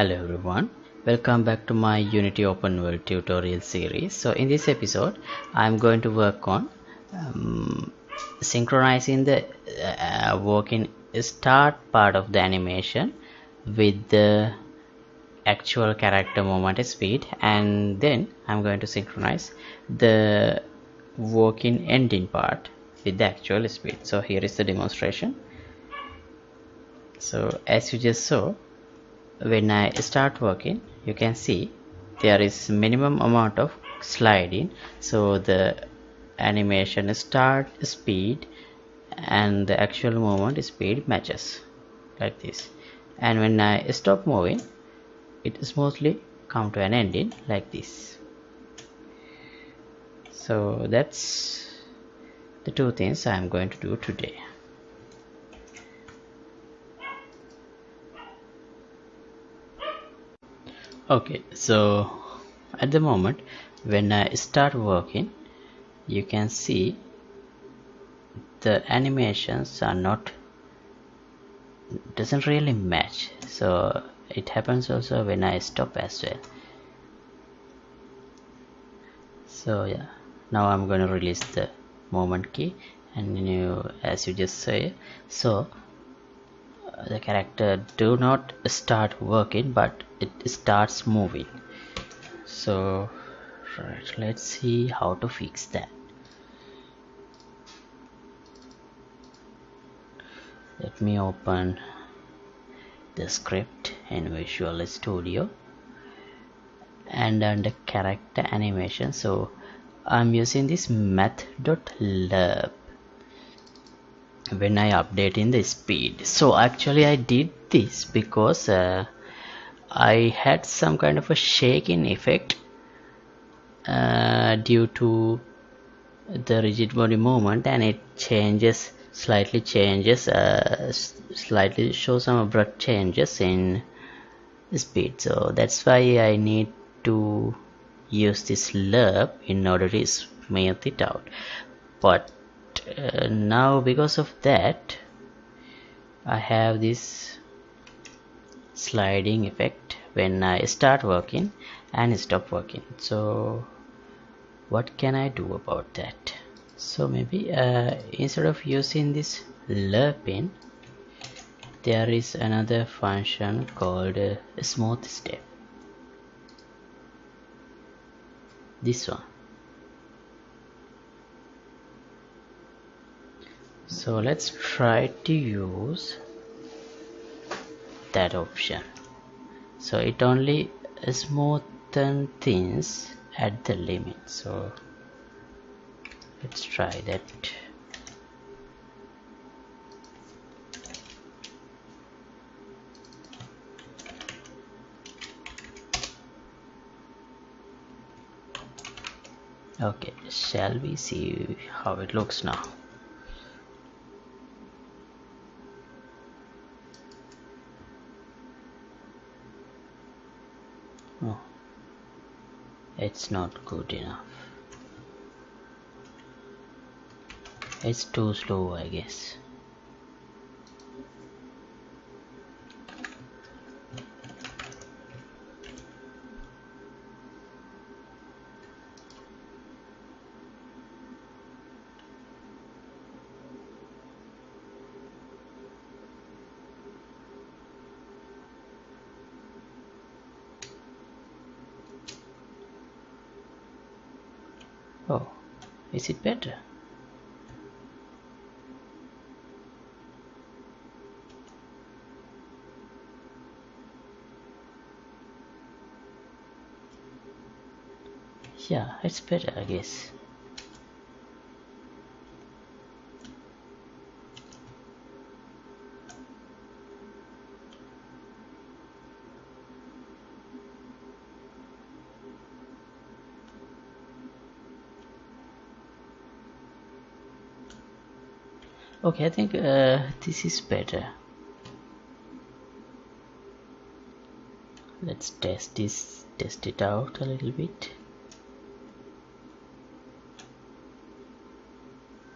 Hello everyone, welcome back to my Unity Open World tutorial series. So in this episode I'm going to work on synchronizing the working start part of the animation with the actual character movement speed, and then I'm going to synchronize the working ending part with the actual speed. So here is the demonstration. So as you just saw, when I start working, you can see there is minimum amount of sliding, so the animation start speed and the actual movement speed matches like this, and when I stop moving, it smoothly come to an ending like this. So that's the two things I'm going to do today. Okay, so at the moment when I start working, you can see the animations are not doesn't really match, so it happens also when I stop as well. So yeah, now I'm going to release the moment key, and as you just say, so the character do not start working but it starts moving. So right, let's see how to fix that. Let me open the script in Visual Studio, and under character animation, so I'm using this math.lerp when I update in the speed. So actually I did this because I had some kind of a shaking effect due to the rigid body movement, and it slightly shows some abrupt changes in speed. So that's why I need to use this lerp in order to smooth it out. But now because of that, I have this sliding effect when I start working and stop working. So what can I do about that? So maybe instead of using this lerping, there is another function called smooth step. This one. So let's try to use that option. So it only smoothen things at the limit. So let's try that. Okay, shall we see how it looks now? Oh, it's not good enough. It's too slow, I guess. Oh, is it better? Yeah, it's better, I guess. Okay, I think this is better. Let's test it out a little bit.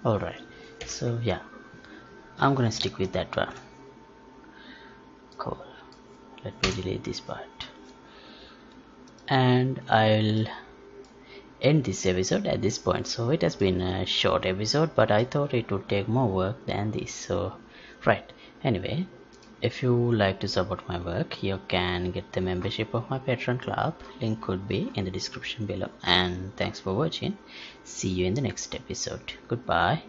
Alright, so yeah, I'm gonna stick with that one. Cool. let me delete this part, and I'll end this episode at this point. So it has been a short episode, but I thought it would take more work than this. So right, anyway, if you like to support my work, you can get the membership of my Patreon club. Link could be in the description below. And thanks for watching. See you in the next episode. Goodbye.